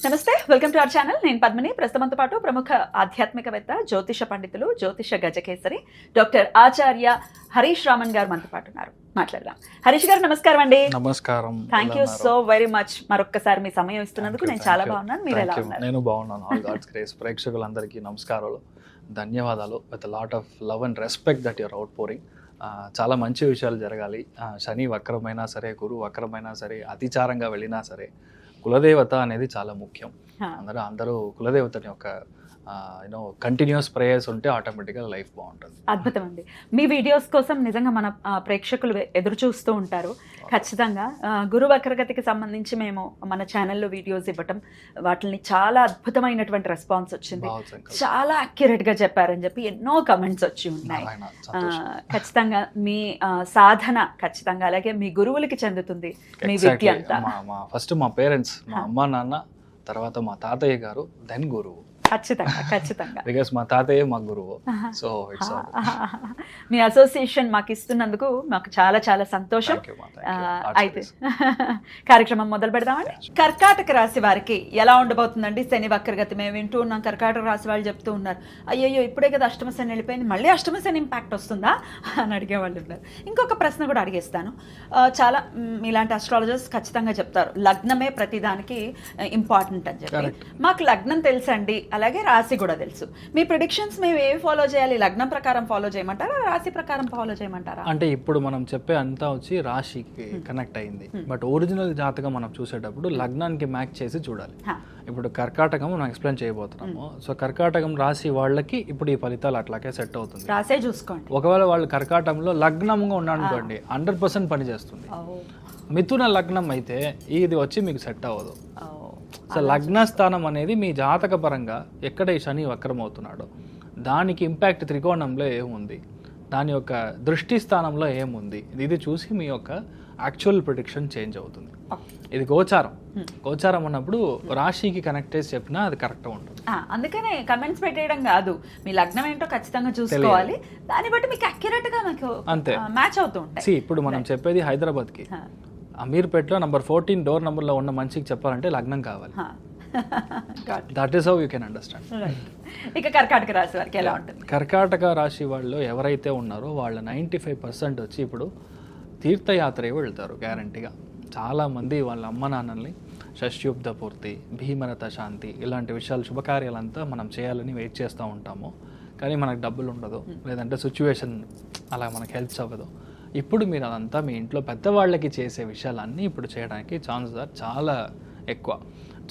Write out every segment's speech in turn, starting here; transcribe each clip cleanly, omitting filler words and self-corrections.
నమస్తే, welcome to our channel. నేను పద్మిని. ప్రస్తుతంతో పాటు ప్రముఖ ఆధ్యాత్మికవేత్త, జ్యోతిష పండితులు, జ్యోతిష గజకేసరి డాక్టర్ ఆచార్య హరీష్ రామన్ గారు మనతో పాటు ఉన్నారు. మాట్లాడదాం. హరీష్ గారు నమస్కారం అండి. నమస్కారం. Thank you so very much. మరొక్కసారి మీ సమయం ఇస్తున్నందుకు నేను చాలా బాగున్నాను. మీరు ఎలా ఉన్నారు? నేను బాగున్నాను. All God's grace. ప్రేక్షకులందరికీ నమస్కారాలు, ధన్యవాదాలు. With lot of love and respect that your outpouring. చాలా మంచి విషయాలు జరగాలి. శని వక్రమైనా సరే, గురు వక్రమైనా సరే, అతిచారంగా వెళ్ళినా సరే, కులదేవత అనేది చాలా ముఖ్యం. అందరూ కులదేవతని ఒక కంటిన్యూస్ ప్రేయర్స్ ఉంటే ఆటోమేటిక్గా లైఫ్ బాగుంటుంది. అద్భుతం అండి. మీ వీడియోస్ కోసం నిజంగా మన ప్రేక్షకులు ఎదురు చూస్తూ ఉంటారు. ఖచ్చితంగా గురు వక్రగతికి సంబంధించి మేము మన ఛానల్లో వీడియోస్ ఇవ్వటం, వాటిని చాలా అద్భుతమైనటువంటి రెస్పాన్స్ వచ్చింది. చాలా అక్యురేట్ గా చెప్పారని చెప్పి ఎన్నో కమెంట్స్ వచ్చి ఉన్నాయి. ఖచ్చితంగా మీ సాధన ఖచ్చితంగా అలాగే మీ గురువులకి చెందుతుంది మీ విద్య అంతా. ఫస్ట్ మా పేరెంట్స్, మా అమ్మ నాన్న, తర్వాత మా తాతయ్య గారు, దెన్ గురువు. ఖచ్చితంగా బికాస్ మా తాతయ్య మా గురువు. సో ఇట్స్ మీ అసోసియేషన్ మాకు ఇస్తున్నందుకు మాకు చాలా చాలా సంతోషం. అయితే కార్యక్రమం మొదలు పెడదామండి. కర్కాటక రాశి వారికి ఎలా ఉండబోతుందండి శని వక్రగతి? మేము వింటూ ఉన్నాం, కర్కాటక రాశి వాళ్ళు చెప్తూ ఉన్నారు, అయ్యయ్యో ఇప్పుడే కదా అష్టమ శని వెళ్ళిపోయింది, మళ్ళీ అష్టమ శని ఇంపాక్ట్ వస్తుందా అని అడిగే వాళ్ళు ఉన్నారు. ఇంకొక ప్రశ్న కూడా అడిగేస్తాను. చాలా మీలాంటి అస్ట్రాలజర్స్ ఖచ్చితంగా చెప్తారు లగ్నమే ప్రతిదానికి ఇంపార్టెంట్ అని చెప్పి. మాకు లగ్నం తెలుసండి, అలాగే రాశి కూడా తెలుసు. మీ ప్రిడిక్షన్స్ మేము ఏవి ఫాలో చేయాలి? లగ్నం ప్రకారం ఫాలో చేయమంటారా, రాశి ప్రకారం ఫాలో చేయమంటారా? అంటే ఇప్పుడు మనం చెప్పే అంతా వచ్చి రాశికి కనెక్ట్ అయింది. బట్ ఒరిజినల్ జాతకం మనం చూసేటప్పుడు లగ్నానికి మ్యాచ్ చేసి చూడాలి. ఇప్పుడు కర్కాటకం మనం ఎక్స్ప్లెయిన్ చేయబోతున్నాము. సో కర్కాటకం రాశి వాళ్ళకి ఇప్పుడు ఈ ఫలితాలు అట్లాగే సెట్ అవుతుంది. రాసే చూసుకోండి. ఒకవేళ వాళ్ళు కర్కాటకంలో లగ్నంగా ఉన్నారనుకోండి, 100% పనిచేస్తుంది. మిథున లగ్నం అయితే ఇది వచ్చి మీకు సెట్ అవ్వదు. సో లగ్న స్థానం అనేది మీ జాతక పరంగా ఎక్కడ ఈ శని వక్రం అవుతున్నాడో దానికి ఇంపాక్ట్ త్రికోణంలో ఏముంది, దాని యొక్క దృష్టి స్థానంలో ఏముంది, ఇది చూసి మీ యొక్క యాక్చువల్ ప్రిడిక్షన్ చేంజ్ అవుతుంది. ఇది గోచారం. గోచారం అన్నప్పుడు రాశికి కనెక్ట్ చేసి చెప్పినా అది కరెక్ట్ ఉంటుంది. అందుకనే కమెంట్స్ పెట్టేయడం కాదు, మీ లగ్నం ఏంటో ఖచ్చితంగా చూసుకోవాలి. దాన్ని బట్టి మీకు అక్యురేట్ గా మీకు అంతే మ్యాచ్ అవుతూ ఉంటాయి. ఇప్పుడు మనం చెప్పేది హైదరాబాద్కి, అమీర్పేటలో నంబర్ 14 డోర్ నంబర్లో ఉన్న మనిషికి చెప్పాలంటే లగ్నం కావాలి. That is how you can understand. ఇక కర్కాటక రాశి వారికి ఎలా ఉంటుంది? కర్కాటక రాశి వాళ్ళు ఎవరైతే ఉన్నారో వాళ్ళ 95% వచ్చి ఇప్పుడు తీర్థయాత్ర వెళ్తారు గ్యారంటీగా. చాలామంది వాళ్ళ అమ్మ నాన్నల్ని షష్యుబ్ద పూర్తి, భీమరథ శాంతి ఇలాంటి విషయాలు, శుభకార్యాలంతా మనం చేయాలని వెయిట్ చేస్తూ ఉంటాము. కానీ మనకు డబ్బులు ఉండదు, లేదంటే సిచ్యువేషన్ అలా మనకు హెల్ప్ అవ్వదు. ఇప్పుడు మీరు అదంతా మీ ఇంట్లో పెద్దవాళ్ళకి చేసే విషయాలన్నీ ఇప్పుడు చేయడానికి ఛాన్సెస్ చాలా ఎక్కువ.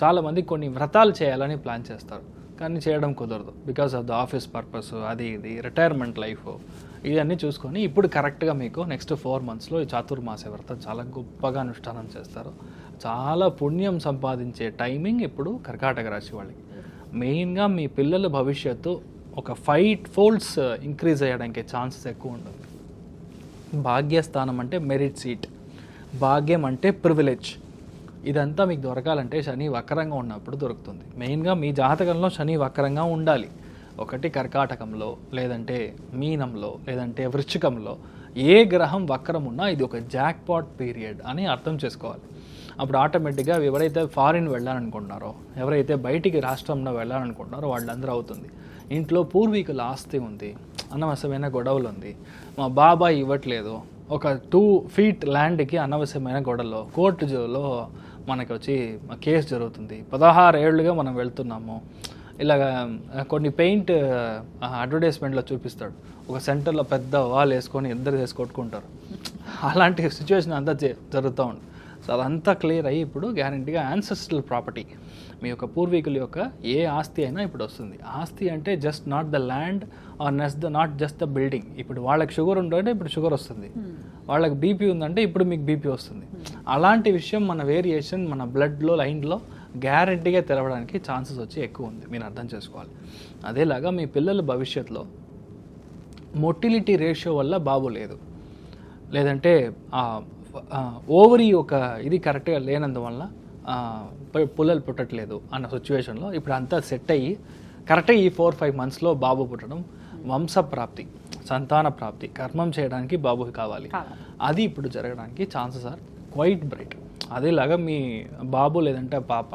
చాలామంది కొన్ని వ్రతాలు చేయాలని ప్లాన్ చేస్తారు, కానీ చేయడం కుదరదు because of the office purpose, అది ఇది రిటైర్మెంట్ లైఫ్, ఇవన్నీ చూసుకొని ఇప్పుడు కరెక్ట్గా మీకు నెక్స్ట్ 4 monthsలో ఈ చాతుర్మాస వ్రతం చాలా గొప్పగా అనుష్ఠానం చేస్తారు. చాలా పుణ్యం సంపాదించే టైమింగ్ ఇప్పుడు కర్కాటక రాశి వాళ్ళకి. మెయిన్గా మీ పిల్లల భవిష్యత్తు ఒక 5 folds ఇంక్రీజ్ అయ్యడానికి ఛాన్సెస్ ఎక్కువ ఉంటుంది. భాగ్యస్థానం అంటే మెరిట్ సీట్, భాగ్యం అంటే ప్రివిలేజ్, ఇదంతా మీకు దొరకాలంటే శని వక్రంగా ఉన్నప్పుడు దొరుకుతుంది. మెయిన్గా మీ జాతకంలో శని వక్రంగా ఉండాలి. ఒకటి కర్కాటకంలో, లేదంటే మీనంలో, లేదంటే వృశ్చికంలో ఏ గ్రహం వక్రం ఉన్నా ఇది ఒక జాక్పాట్ పీరియడ్ అని అర్థం చేసుకోవాలి. అప్పుడు ఆటోమేటిక్గా ఎవరైతే ఫారిన్ వెళ్ళాలనుకుంటున్నారో, ఎవరైతే బయటికి రాష్ట్రంలో వెళ్ళాలనుకుంటున్నారో వాళ్ళందరూ అవుతుంది. ఇంట్లో పూర్వీకుల ఆస్తి ఉంది, అనవసరమైన గొడవలు ఉంది, మా బాబాయ్ ఇవ్వట్లేదు, ఒక 2 feet ల్యాండ్కి అనవసరమైన గొడవలు, కోర్టులో మనకి వచ్చి కేసు జరుగుతుంది, 16 ఏళ్ళుగా మనం వెళ్తున్నాము. ఇలాగ కొన్ని పెయింట్ అడ్వర్టైజ్మెంట్లో చూపిస్తాడు, ఒక సెంటర్లో పెద్ద వాల్ వేసుకొని ఇద్దరు వేసి కొట్టుకుంటారు. అలాంటి సిచ్యువేషన్ అంతా జరుగుతూ ఉంది. సో అదంతా క్లియర్ అయ్యి ఇప్పుడు గ్యారంటీగా యాన్సెస్ట్రల్ ప్రాపర్టీ, మీ యొక్క పూర్వీకుల యొక్క ఏ ఆస్తి అయినా ఇప్పుడు వస్తుంది. ఆస్తి అంటే just not the land or not just the building. ఇప్పుడు వాళ్ళకి షుగర్ ఉందంటే ఇప్పుడు షుగర్ వస్తుంది, వాళ్ళకి బీపీ ఉందంటే ఇప్పుడు మీకు బీపీ వస్తుంది. అలాంటి విషయం మన వేరియేషన్ మన బ్లడ్లో లైన్లో గ్యారంటీగా తెరవడానికి ఛాన్సెస్ వచ్చి ఎక్కువ ఉంది, మీరు అర్థం చేసుకోవాలి. అదేలాగా మీ పిల్లల భవిష్యత్తులో మొటిలిటీ రేషియో వల్ల బాబు లేదు, లేదంటే ఓవరీ ఒక ఇది కరెక్ట్గా లేనందువల్ల పుల్లలు పుట్టట్లేదు అన్న సిచ్యువేషన్లో ఇప్పుడు అంతా సెట్ అయ్యి కరెక్ట్గా ఈ 4-5 monthsలో బాబు పుట్టడం, వంశప్రాప్తి, సంతాన ప్రాప్తి, కర్మం చేయడానికి బాబు కావాలి, అది ఇప్పుడు జరగడానికి ఛాన్సెస్ ఆర్ క్వైట్ బ్రైట్. అదేలాగా మీ బాబు లేదంటే పాప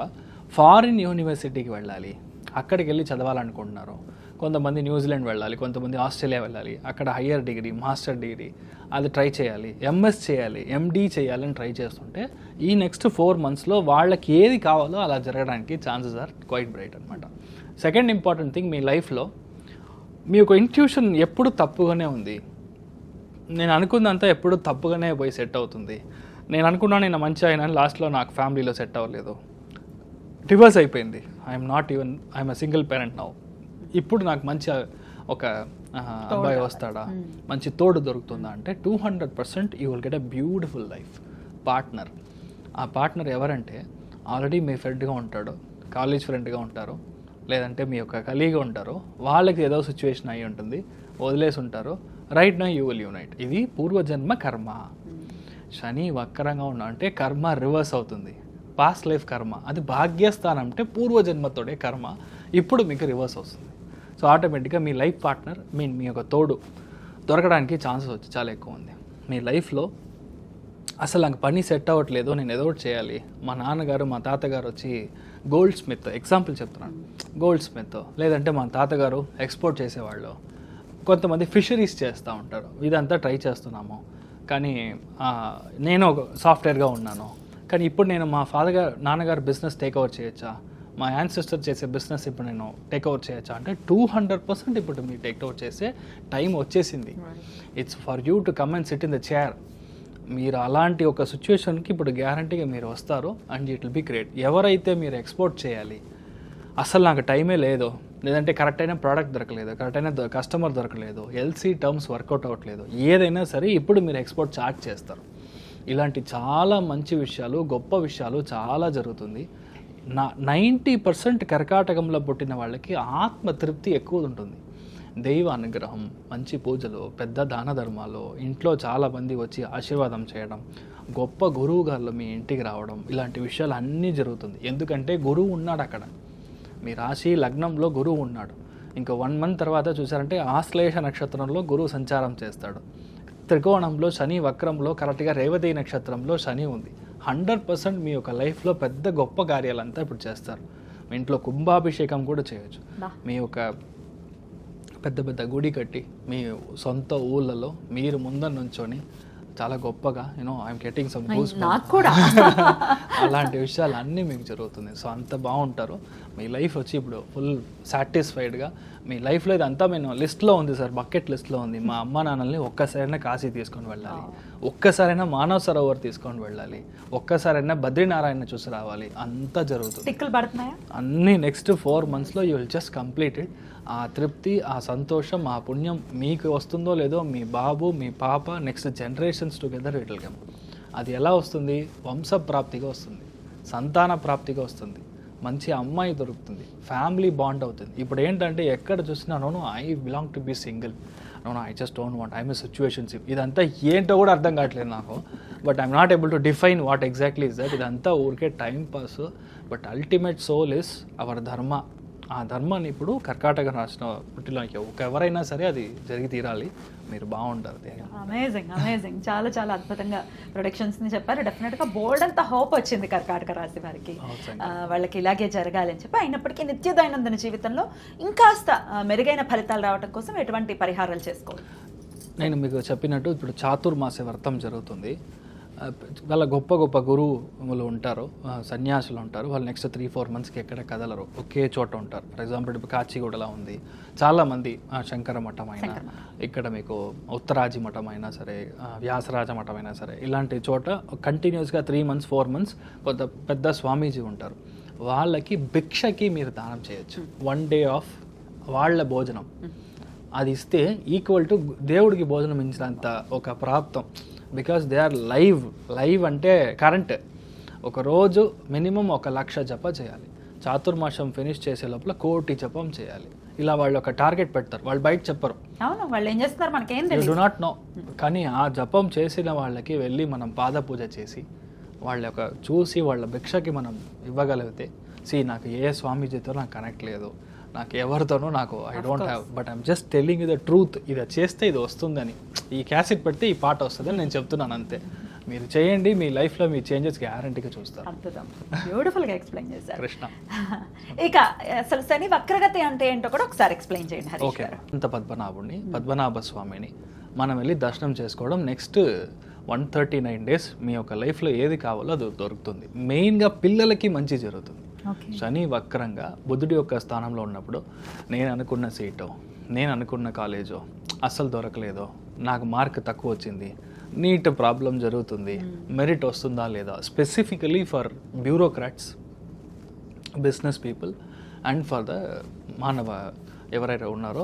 ఫారిన్ యూనివర్సిటీకి వెళ్ళాలి, అక్కడికి వెళ్ళి చదవాలనుకుంటున్నారు. కొంతమంది న్యూజిలాండ్ వెళ్ళాలి, కొంతమంది ఆస్ట్రేలియా వెళ్ళాలి, అక్కడ హయ్యర్ డిగ్రీ, మాస్టర్ డిగ్రీ అది ట్రై చేయాలి, ఎంఎస్ చేయాలి, ఎండి చేయాలని ట్రై చేస్తుంటే ఈ నెక్స్ట్ 4 monthsలో వాళ్ళకి ఏది కావాలో అలా జరగడానికి ఛాన్సెస్ ఆర్ క్వైట్ బ్రైట్ అనమాట. సెకండ్ ఇంపార్టెంట్ థింగ్, మీ లైఫ్లో మీ యొక్క ఇంట్యూషన్ ఎప్పుడు తప్పుగానే ఉంది. నేను అనుకున్నంతా ఎప్పుడు తప్పుగానే పోయి సెట్ అవుతుంది. నేను అనుకున్నాను నేను మంచి అయినా, లాస్ట్లో నాకు ఫ్యామిలీలో సెట్ అవ్వలేదు, డివర్స్ అయిపోయింది, I'm a single parent now. ఇప్పుడు నాకు మంచి ఒక అబ్బాయి వస్తాడా, మంచి తోడు దొరుకుతుందా అంటే 200% you will get a beautiful life partner. ఆ పార్ట్నర్ ఎవరంటే ఆల్రెడీ మీ ఫ్రెండ్గా ఉంటాడు, కాలేజ్ ఫ్రెండ్గా ఉంటారు, లేదంటే మీ యొక్క కలీగా ఉంటారు, వాళ్ళకి ఏదో సిచ్యువేషన్ అయి ఉంటుంది, వదిలేసి ఉంటారు, right now you will unite. ఇది పూర్వజన్మ కర్మ. శని వక్రంగా ఉన్నా అంటే కర్మ రివర్స్ అవుతుంది. పాస్ట్ లైఫ్ కర్మ అది భాగ్యస్థానం అంటే పూర్వజన్మతోడే కర్మ ఇప్పుడు మీకు రివర్స్ వస్తుంది. సో ఆటోమేటిక్గా మీ లైఫ్ పార్ట్నర్ మీ యొక్క తోడు దొరకడానికి ఛాన్సెస్ వచ్చి చాలా ఎక్కువ ఉంది. మీ లైఫ్లో అసలు నాకు పని సెట్ అవ్వట్లేదు, నేను ఏదో ఒకటి చేయాలి. మా నాన్నగారు మా తాతగారు వచ్చి గోల్డ్ స్మిత్, ఎగ్జాంపుల్ చెప్తున్నాను, గోల్డ్ స్మిత్, లేదంటే మా తాతగారు ఎక్స్పోర్ట్ చేసేవాళ్ళు, కొంతమంది ఫిషరీస్ చేస్తూ ఉంటారు. ఇదంతా ట్రై చేస్తున్నాము, కానీ నేను ఒక సాఫ్ట్వేర్గా ఉన్నాను, కానీ ఇప్పుడు నేను మా నాన్నగారు బిజినెస్ టేక్ ఓవర్ చేయొచ్చా, మా యాన్సిస్టర్ చేసే బిజినెస్ ఇప్పుడు నేను టేక్ ఓవర్ చేయొచ్చా అంటే 200% ఇప్పుడు మీరు టేక్ ఓవర్ చేసే టైం వచ్చేసింది. It's for you to come and sit in the chair. మీరు అలాంటి ఒక సిచ్యువేషన్కి ఇప్పుడు గ్యారంటీగా మీరు వస్తారు and it will be great. ఎవరైతే మీరు ఎక్స్పోర్ట్ చేయాలి, అసలు నాకు టైమే లేదు, లేదంటే కరెక్ట్ అయిన ప్రోడక్ట్ దొరకలేదు, కరెక్ట్ అయిన కస్టమర్ దొరకలేదు, ఎల్సీ టర్మ్స్ వర్కౌట్ అవ్వట్లేదు, ఏదైనా సరే ఇప్పుడు మీరు ఎక్స్పోర్ట్ చార్జ్ చేస్తారు. ఇలాంటి చాలా మంచి విషయాలు, గొప్ప విషయాలు చాలా జరుగుతుంది. 90% కర్కాటకంలో పుట్టిన వాళ్ళకి ఆత్మతృప్తి ఎక్కువ ఉంటుంది. దైవ అనుగ్రహం, మంచి పూజలు, పెద్ద దాన ధర్మాలు, ఇంట్లో చాలామంది వచ్చి ఆశీర్వాదం చేయడం, గొప్ప గురువు గారు మీ ఇంటికి రావడం, ఇలాంటి విషయాలు అన్నీ జరుగుతుంది. ఎందుకంటే గురువు ఉన్నాడు అక్కడ, మీ రాశి లగ్నంలో గురువు ఉన్నాడు. ఇంకా 1 month తర్వాత చూసారంటే ఆశ్లేష నక్షత్రంలో గురువు సంచారం చేస్తాడు. త్రికోణంలో శని వక్రంలో కరెక్ట్గా రేవతి నక్షత్రంలో శని ఉంది. 100% మీ యొక్క లైఫ్లో పెద్ద గొప్ప కార్యాలంతా ఇప్పుడు చేస్తారు. మీ ఇంట్లో కుంభాభిషేకం కూడా చేయొచ్చు. మీ యొక్క పెద్ద పెద్ద గుడి కట్టి మీ సొంత ఊళ్ళలో మీరు ముందర నుంచొని చాలా గొప్పగా ఐఎమ్ గెటింగ్ సమ్ గూస్ అలాంటి విషయాలు అన్నీ మీకు జరుగుతుంది. సో అంత బాగుంటారు. మీ లైఫ్ వచ్చి ఇప్పుడు ఫుల్ సాటిస్ఫైడ్గా మీ లైఫ్లో ఇదంతా నేను లిస్ట్లో ఉంది సార్, బకెట్ లిస్ట్లో ఉంది. మా అమ్మ నాన్నల్ని ఒక్కసారైనా కాశీ తీసుకొని వెళ్ళాలి, ఒక్కసారైనా మానవ సరోవర్ తీసుకొని వెళ్ళాలి, ఒక్కసారైనా బద్రీనారాయణ చూసి రావాలి, అంతా జరుగుతుంది. టిక్కులు పడుతున్నాయా అన్నీ నెక్స్ట్ 4 monthsలో you will just complete it. ఆ తృప్తి, ఆ సంతోషం, ఆ పుణ్యం మీకు వస్తుందో లేదో మీ బాబు మీ పాప next generations together it will come. అది ఎలా వస్తుంది? వంశప్రాప్తిగా వస్తుంది, సంతాన ప్రాప్తిగా వస్తుంది, మంచి అమ్మాయి దొరుకుతుంది, ఫ్యామిలీ బాండ్ అవుతుంది. ఇప్పుడు ఏంటంటే ఎక్కడ చూసినా no I belong to be single, no I just don't want, I'm a situationship, ఇదంతా ఏంటో కూడా అర్థం కావట్లేదు నాకు. But I'm not able to define what exactly is that. ఇదంతా ఊరికే time pass. But ultimate soul is our dharma. ఆ ధర్మాన్ని ఇప్పుడు కర్కాటక రాసిన పుట్టిలో ఎవరైనా సరే అది జరిగి తీరాలి. మీరు బాగుంటారు. అమేజింగ్ అమేజింగ్, చాలా చాలా అద్భుతంగా ప్రొడక్షన్స్ని చెప్పారు. డెఫినెట్గా బోల్డ్ అంత హోప్ వచ్చింది కర్కాటక రాశి వారికి, వాళ్ళకి ఇలాగే జరగాలి అని చెప్పి. అయినప్పటికీ నిత్య దైనందిన జీవితంలో ఇంకాస్త మెరుగైన ఫలితాలు రావడం కోసం ఎటువంటి పరిహారాలు చేసుకోవాలి? నేను మీకు చెప్పినట్టు ఇప్పుడు చాతుర్మాస వ్రతం జరుగుతుంది. వాళ్ళ గొప్ప గొప్ప గురువులు ఉంటారు, సన్యాసులు ఉంటారు. వాళ్ళు నెక్స్ట్ 3-4 monthsకి ఎక్కడ కదలరు, ఒకే చోట ఉంటారు. ఫర్ ఎగ్జాంపుల్ ఇప్పుడు కాచిగూడలో ఉంది, చాలామంది శంకర మఠం అయినా, ఇక్కడ మీకు ఉత్తరాజి మఠం అయినా సరే, వ్యాసరాజ మఠం అయినా సరే, ఇలాంటి చోట కంటిన్యూస్గా 3 months 4 months కొంత పెద్ద స్వామీజీ ఉంటారు. వాళ్ళకి భిక్షకి మీరు దానం చేయొచ్చు. 1 day ఆఫ్ వాళ్ళ భోజనం అది ఇస్తే ఈక్వల్ టు దేవుడికి భోజనం ఇచ్చినంత ఒక ప్రాప్తం. బికాస్ దే ఆర్ లైవ్ అంటే కరెంట్. ఒకరోజు మినిమం 1,00,000 జప చేయాలి. చాతుర్మాసం ఫినిష్ చేసే లోపల 1,00,000 జపం చేయాలి. ఇలా వాళ్ళు ఒక టార్గెట్ పెడతారు, వాళ్ళు బయట చెప్పరు. వాళ్ళు ఏం చేస్తారు మనకేం తెలియదు, యు డు నాట్ నో. కానీ ఆ జపం చేసిన వాళ్ళకి వెళ్ళి మనం పాద పూజ చేసి వాళ్ళ యొక్క చూసి వాళ్ళ భిక్షకి మనం ఇవ్వగలిగితే, నాకు ఏ స్వామీజీతో నాకు కనెక్ట్ లేదు, నాకు ఎవరితోనూ నాకు I don't have, but I'm just telling you the truth. ఇది చేస్తే ఇది వస్తుందని, ఈ క్యాసెట్ పెడితే ఈ పాట వస్తుందని నేను చెప్తున్నాను అంతే. మీరు చేయండి, మీ లైఫ్లో మీ చేంజెస్ గ్యారంటీగా చూస్తారు. అద్భుతం, బ్యూటిఫుల్గా ఎక్స్ప్లెయిన్ చేశారు కృష్ణ. ఇక అసలు శని వక్రగతి అంటే ఏంటో కూడా ఒకసారి ఎక్స్ప్లెయిన్ చేయండి హరీష్ ఓకే, గారు. అంత పద్మనాభుడిని, పద్మనాభ స్వామిని మనం వెళ్ళి దర్శనం చేసుకోవడం నెక్స్ట్ 139 days మీ యొక్క లైఫ్లో ఏది కావాలో అది దొరుకుతుంది. మెయిన్గా పిల్లలకి మంచి జరుగుతుంది. ఓకే. శని వక్రంగా బుధుడి యొక్క స్థానంలో ఉన్నప్పుడు నేను అనుకున్న సీటో, నేను అనుకున్న కాలేజో అస్సలు దొరకలేదో, నాకు మార్క్ తక్కువ వచ్చింది, నీట్ ప్రాబ్లం జరుగుతుంది, మెరిట్ వస్తుందా లేదా, specifically for bureaucrats, business people and for the మానవ ఎవరైతే ఉన్నారో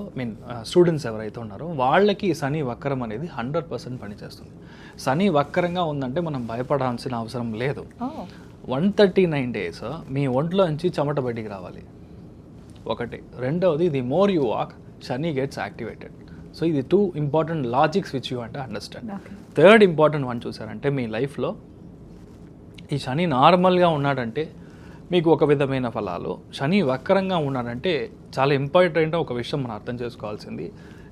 స్టూడెంట్స్ ఎవరైతే ఉన్నారో వాళ్ళకి శని వక్రం అనేది 100% పనిచేస్తుంది. శని వక్రంగా ఉందంటే మనం భయపడాల్సిన అవసరం లేదు. 139 days మీ ఒంట్లో నుంచి చెమట బయటికి రావాలి ఒకటి. రెండవది, the more you walk Shani gets activated. So ఇది 2 ఇంపార్టెంట్ లాజిక్స్ విచ్ యూ అంటే అండర్స్టాండ్. థర్డ్ ఇంపార్టెంట్ వన్ చూసారంటే మీ లైఫ్లో ఈ శని నార్మల్గా ఉన్నాడంటే మీకు ఒక విధమైన ఫలాలు, శని వక్రంగా ఉన్నాడంటే చాలా ఇంపార్టెంట్ ఒక విషయం మనం అర్థం చేసుకోవాల్సింది.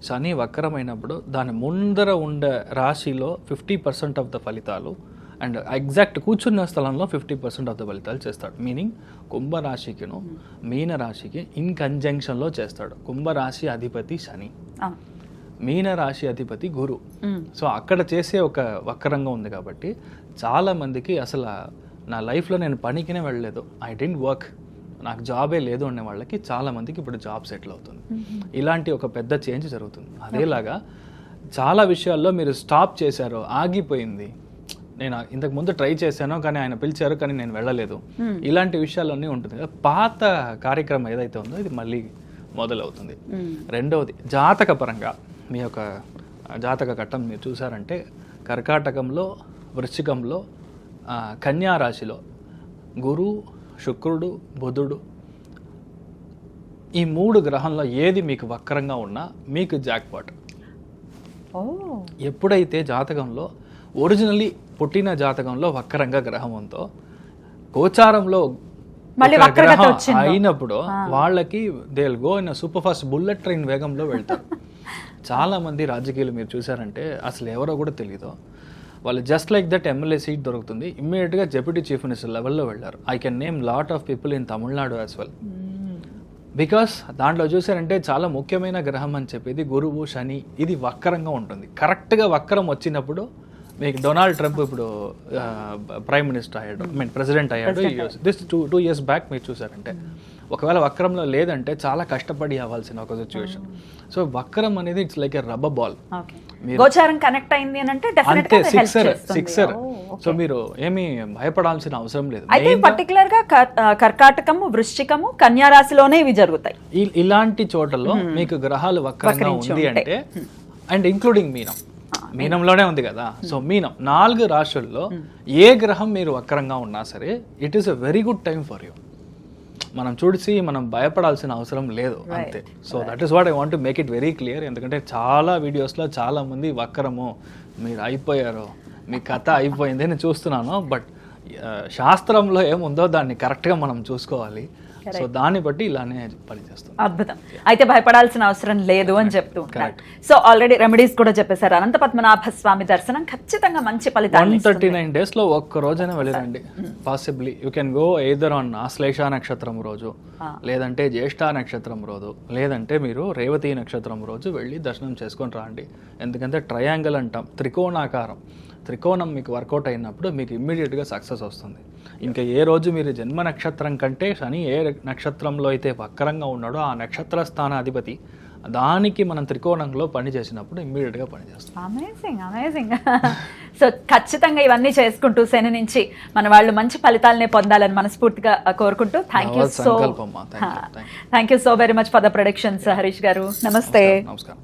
శని వక్రమైనప్పుడు దాని ముందర ఉండే రాశిలో 50% ఆఫ్ ద ఫలితాలు అండ్ ఎగ్జాక్ట్ కూర్చున్న స్థలంలో 50% ఆఫ్ ద ఫలితాలు చేస్తాడు. మీనింగ్ కుంభరాశికిను మీన రాశికి ఇన్ కంజంక్షన్లో చేస్తాడు. కుంభరాశి అధిపతి శని, మీన రాశి అధిపతి గురు. సో అక్కడ చేసే ఒక వక్రంగా ఉంది కాబట్టి చాలా మందికి అసలు నా లైఫ్లో నేను పనికినే వెళ్ళలేదు, ఐ డెంట్ వర్క్, నాకు జాబే లేదు అనే వాళ్ళకి చాలా మందికి ఇప్పుడు జాబ్ సెటిల్ అవుతుంది. ఇలాంటి ఒక పెద్ద చేంజ్ జరుగుతుంది. అదేలాగా చాలా విషయాల్లో మీరు స్టాప్ చేశారు, ఆగిపోయింది, నేను ఇంతకు ముందు ట్రై చేశాను కానీ ఆయన పిలిచారు కానీ నేను వెళ్ళలేదు, ఇలాంటి విషయాలన్నీ ఉంటుంది కదా. పాత కార్యక్రమం ఏదైతే ఉందో ఇది మళ్ళీ మొదలవుతుంది. రెండవది, జాతక పరంగా మీ యొక్క జాతక ఘట్టం మీరు చూసారంటే కర్కాటకంలో, వృశ్చికంలో, కన్యా రాశిలో గురు, శుక్రుడు, బుధుడు, ఈ 3 గ్రహంలో ఏది మీకు వక్రంగా ఉన్నా మీకు జాక్పాట్. ఎప్పుడైతే జాతకంలో ఒరిజినల్లీ పుట్టిన జాతకంలో వక్రంగా గ్రహం ఉందో, గోచారంలో గ్రహం అయినప్పుడు వాళ్ళకి they will go in super fast bullet train వేగంలో వెళ్తారు. చాలా మంది రాజకీయాలు మీరు చూసారంటే అసలు ఎవరో కూడా తెలియదు, వాళ్ళు just like that MLA seat దొరుకుతుంది, ఇమ్మీడియట్గా డెప్యూటీ చీఫ్ మినిస్టర్ లెవెల్లో వెళ్ళారు. I can name lot of people in Tamil Nadu as well. Because దాంట్లో చూసారంటే చాలా ముఖ్యమైన గ్రహం అని చెప్పేది గురువు, శని, ఇది వక్రంగా ఉంటుంది. కరెక్ట్గా వక్రం వచ్చినప్పుడు మీకు డొనాల్డ్ ట్రంప్ ఇప్పుడు ప్రైమ్ మినిస్టర్ అయ్యాడు, ప్రెసిడెంట్ అయ్యాడు. దిస్ 2 years బ్యాక్ మీరు చూసారంటే. ఒకవేళ వక్రంలో లేదంటే చాలా కష్టపడి అవ్వాల్సిన ఒక సిచ్యువేషన్. సో వక్రం అనేది it's like a rubber ball. గోచారం కనెక్ట్ అయింది అని అంటే అంతే, సిక్సర్. సో మీరు ఏమీ భయపడాల్సిన అవసరం లేదు. అయితే పర్టికులర్ గా కర్కాటకము, వృశ్చికము, కన్యా రాశిలోనే ఇవి జరుగుతాయి. ఇలాంటి చోటల్లో మీకు గ్రహాలు వక్రంగా ఉంది అంటే, అండ్ ఇంక్లూడింగ్ మీనంలోనే ఉంది కదా. సో మీనం 4 రాశుల్లో ఏ గ్రహం మీరు వక్రంగా ఉన్నా సరే it is a very good time for you. మనం చూసి మనం భయపడాల్సిన అవసరం లేదు అంతే. So that is what I want to make it very clear. ఎందుకంటే చాలా వీడియోస్లో చాలా మంది వక్రము, మీరు అయిపోయారు, మీ కథ అయిపోయింది అని చూస్తున్నాను. బట్ శాస్త్రంలో ఏముందో దాన్ని కరెక్ట్గా మనం చూసుకోవాలి. సో దాన్ని బట్టి ఇలానే పనిచేస్తుంది. అద్భుతం. అయితే భయపడాల్సిన అవసరం లేదు అని చెప్తూ ఉంటారు. సో ఆల్రెడీ రెమెడీస్ కూడా చెప్పేశారు. అనంత పద్మనాభ స్వామి దర్శనం ఖచ్చితంగా మంచి ఫలితాలు. 139 days లో ఒక్క రోజైనా వెళ్ళిరండి. Possibly you can go either on Ashlesha నక్షత్రం రోజు, లేదంటే జ్యేష్ఠ నక్షత్రం రోజు, లేదంటే మీరు రేవతి నక్షత్రం రోజు వెళ్ళి దర్శనం చేసుకొని రండి. ఎందుకంటే ట్రయాంగిల్ అంటాం, త్రికోణాకారం. త్రికోణం మీకు వర్కౌట్ అయినప్పుడు మీకు ఇమ్మీడియట్గా సక్సెస్ వస్తుంది. ఇంకా ఏ రోజు మీరు జన్మ నక్షత్రం కంటే శని ఏ నక్షత్రంలో అయితే వక్రంగా ఉన్నాడో ఆ నక్షత్ర స్థానాధిపతి దానికి మనం త్రికోణంలో పని చేసినప్పుడు ఇమ్మీడియట్గా పనిచేస్తాం. అమేజింగ్. సో ఖచ్చితంగా ఇవన్నీ చేసుకుంటూ శని నుంచి మన వాళ్ళు మంచి ఫలితాలనే పొందాలని మనస్ఫూర్తిగా కోరుకుంటూ thank you so very much for the productions Harish గారు. నమస్తే. నమస్కారం.